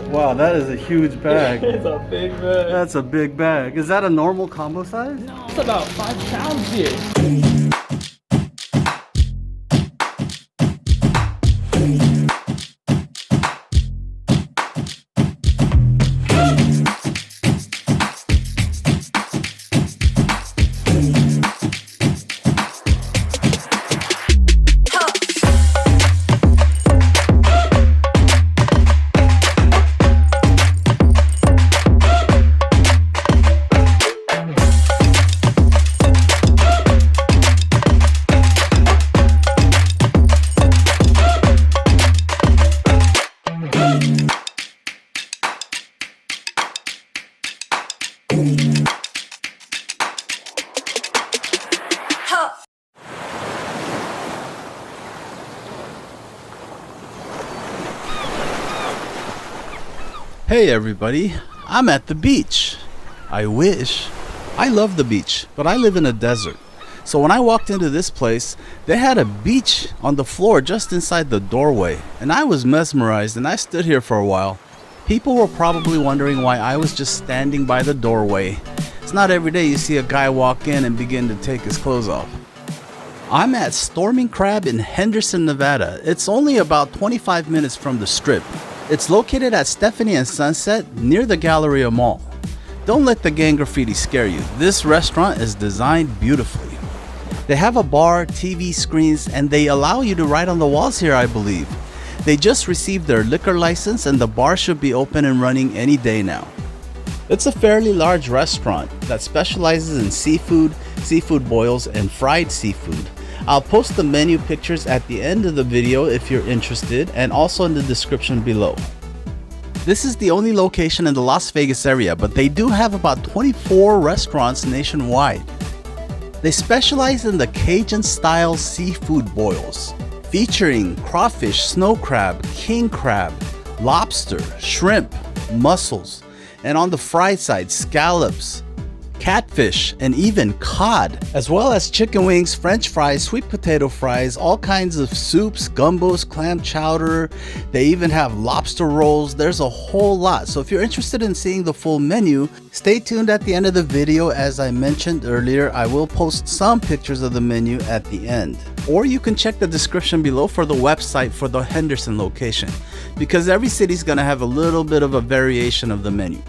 Wow, that is a huge bag. It's a big bag. That's a big bag. Is that a normal combo size? No, it's about 5 pounds here. Hey everybody, I'm at the beach. I wish. I love the beach, but I live in a desert. So when I walked into this place, they had a beach on the floor just inside the doorway, and I was mesmerized and I stood here for a while. People were probably wondering why I was just standing by the doorway. It's not every day you see a guy walk in and begin to take his clothes off. I'm at Storming Crab in Henderson, Nevada. It's only about 25 minutes from the Strip. It's located at Stephanie and Sunset near the Galleria Mall. Don't let the gang graffiti scare you. This restaurant is designed beautifully. They have a bar, TV screens, and they allow you to write on the walls here, I believe. They just received their liquor license and the bar should be open and running any day now. It's a fairly large restaurant that specializes in seafood, seafood boils, and fried seafood. I'll post the menu pictures at the end of the video if you're interested, and also in the description below. This is the only location in the Las Vegas area, but they do have about 24 restaurants nationwide. They specialize in the Cajun style seafood boils, featuring crawfish, snow crab, king crab, lobster, shrimp, mussels, and on the fried side, scallops, catfish, and even cod, as well as chicken wings, french fries, sweet potato fries, all kinds of soups, gumbos, clam chowder. They even have lobster rolls. There's a whole lot. So if you're interested in seeing the full menu, stay tuned at the end of the video. As I mentioned earlier, I will post some pictures of the menu at the end. Or you can check the description below for the website for the Henderson location, because every city's gonna have a little bit of a variation of the menu.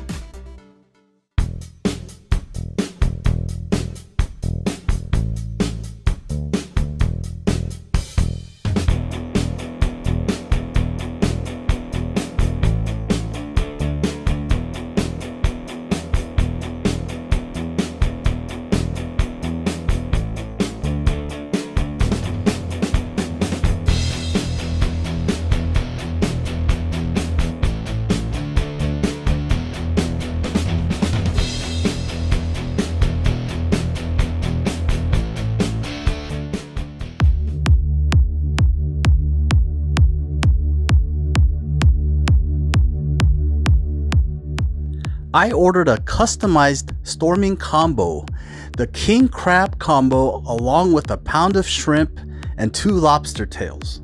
I ordered a customized Storming combo, the King Crab combo, along with a pound of shrimp and 2 lobster tails.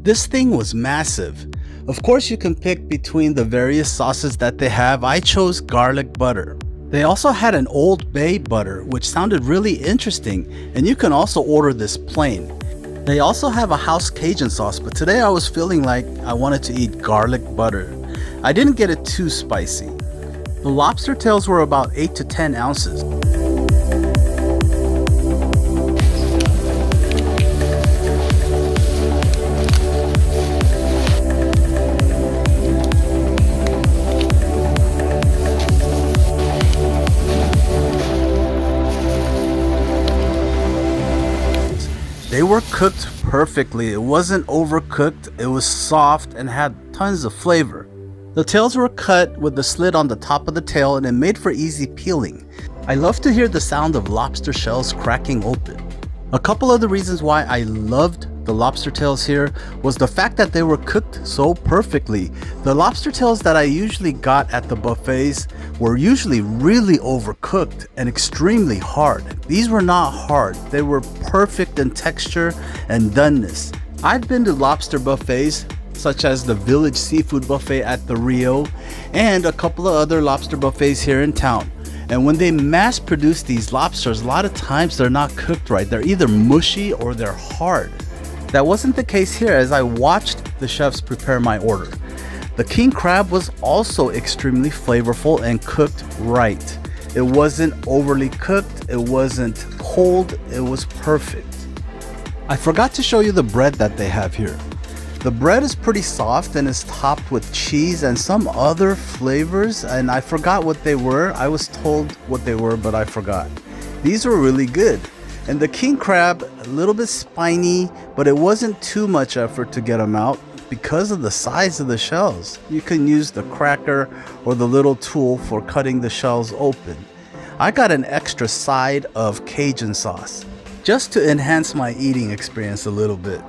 This thing was massive. Of course, you can pick between the various sauces that they have. I chose garlic butter. They also had an Old Bay butter, which sounded really interesting, and you can also order this plain. They also have a house Cajun sauce, but today I was feeling like I wanted to eat garlic butter. I didn't get it too spicy. The lobster tails were about 8 to 10 ounces. They were cooked perfectly. It wasn't overcooked, it was soft and had tons of flavor. The tails were cut with the slit on the top of the tail and it made for easy peeling. I love to hear the sound of lobster shells cracking open. A couple of the reasons why I loved the lobster tails here was the fact that they were cooked so perfectly. The lobster tails that I usually got at the buffets were usually really overcooked and extremely hard. These were not hard. They were perfect in texture and doneness. I've been to lobster buffets such as the Village Seafood Buffet at the Rio and a couple of other lobster buffets here in town. And when they mass produce these lobsters, a lot of times they're not cooked right. They're either mushy or they're hard. That wasn't the case here as I watched the chefs prepare my order. The king crab was also extremely flavorful and cooked right. It wasn't overly cooked, it wasn't cold, it was perfect. I forgot to show you the bread that they have here. The bread is pretty soft and is topped with cheese and some other flavors, and I forgot what they were. I was told what they were, but I forgot. These were really good. And the king crab, a little bit spiny, but it wasn't too much effort to get them out because of the size of the shells. You can use the cracker or the little tool for cutting the shells open. I got an extra side of Cajun sauce just to enhance my eating experience a little bit.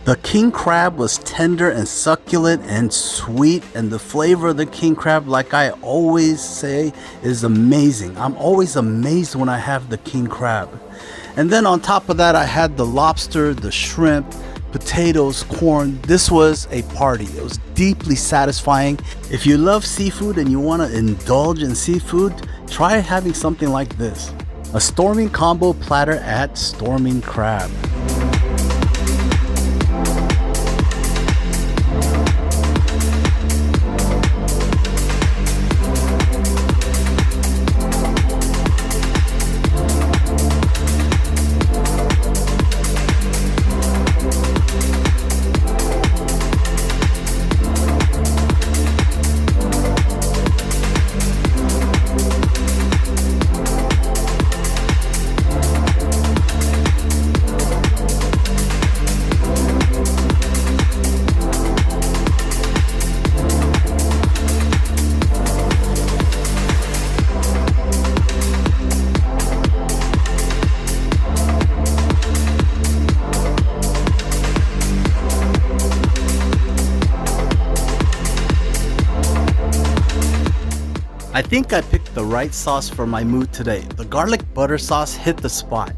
The king crab was tender and succulent and sweet, and the flavor of the king crab, like I always say, is amazing. I'm always amazed when I have the king crab. And then on top of that, I had the lobster, the shrimp, potatoes, corn. This was a party. It was deeply satisfying. If you love seafood and you want to indulge in seafood, try having something like this. A Storming Combo platter at Storming Crab. I think I picked the right sauce for my mood today. The garlic butter sauce hit the spot.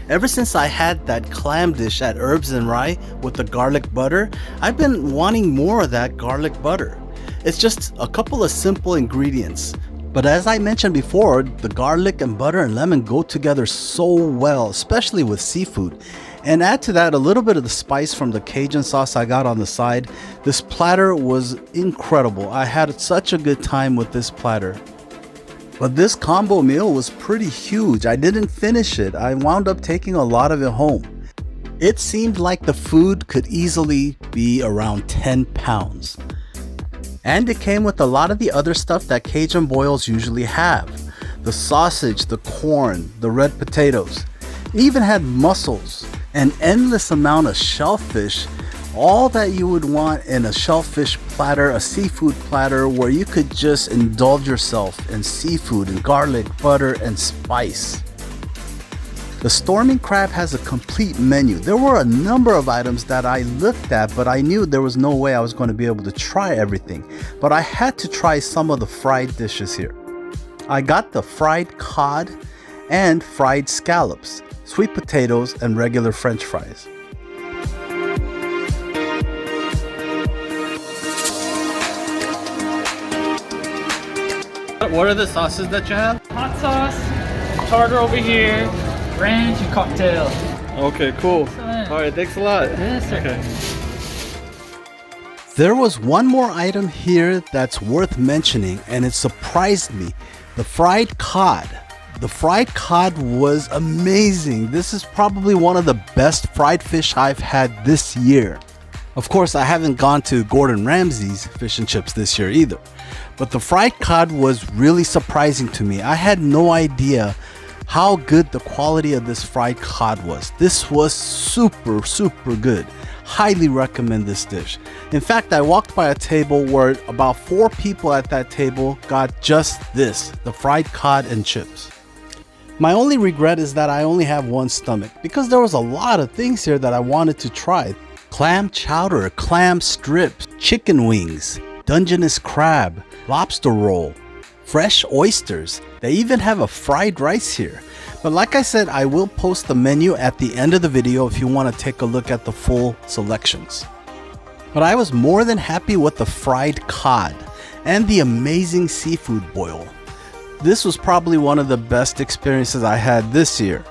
Ever since I had that clam dish at Herbs and Rye with the garlic butter, I've been wanting more of that garlic butter. It's just a couple of simple ingredients. But as I mentioned before, the garlic and butter and lemon go together so well, especially with seafood. And add to that a little bit of the spice from the Cajun sauce I got on the side. This platter was incredible. I had such a good time with this platter. But this combo meal was pretty huge. I didn't finish it. I wound up taking a lot of it home. It seemed like the food could easily be around 10 pounds. And it came with a lot of the other stuff that Cajun boils usually have. The sausage, the corn, the red potatoes. It even had mussels, an endless amount of shellfish, all that you would want in a shellfish platter, a seafood platter where you could just indulge yourself in seafood and garlic, butter, and spice. The Storming Crab has a complete menu. There were a number of items that I looked at, but I knew there was no way I was going to be able to try everything. But I had to try some of the fried dishes here. I got the fried cod and fried scallops, sweet potatoes, and regular French fries. What are the sauces that you have? Hot sauce, tartar over here, ranch, and cocktail. Okay, cool. Excellent. All right, thanks a lot. Yes, sir. Okay. There was one more item here that's worth mentioning, and it surprised me. The fried cod. The fried cod was amazing. This is probably one of the best fried fish I've had this year. Of course, I haven't gone to Gordon Ramsay's fish and chips this year either. But the fried cod was really surprising to me. I had no idea how good the quality of this fried cod was. This was super good. Highly recommend this dish. In fact, I walked by a table where about 4 people at that table got just this, the fried cod and chips. My only regret is that I only have one stomach because there was a lot of things here that I wanted to try. Clam chowder, clam strips, chicken wings, Dungeness crab, lobster roll, fresh oysters. They even have a fried rice here. But like I said, I will post the menu at the end of the video if you want to take a look at the full selections. But I was more than happy with the fried cod and the amazing seafood boil. This was probably one of the best experiences I had this year.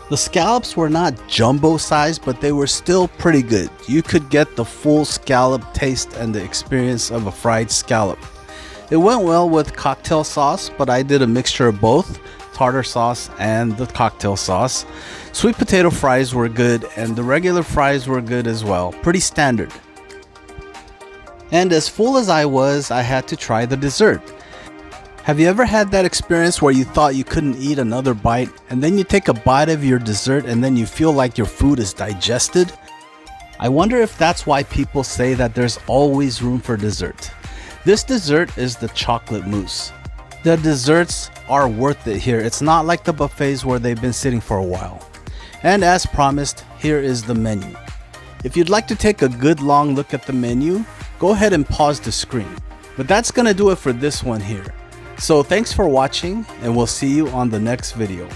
The scallops were not jumbo sized, but they were still pretty good. You could get the full scallop taste and the experience of a fried scallop. It went well with cocktail sauce, but I did a mixture of both, tartar sauce and the cocktail sauce. Sweet potato fries were good and the regular fries were good as well, pretty standard. And as full as I was, I had to try the dessert. Have you ever had that experience where you thought you couldn't eat another bite and then you take a bite of your dessert and then you feel like your food is digested? I wonder if that's why people say that there's always room for dessert. This dessert is the chocolate mousse. The desserts are worth it here. It's not like the buffets where they've been sitting for a while. And as promised, here is the menu. If you'd like to take a good long look at the menu, go ahead and pause the screen. But that's gonna do it for this one here. So thanks for watching, and we'll see you on the next video.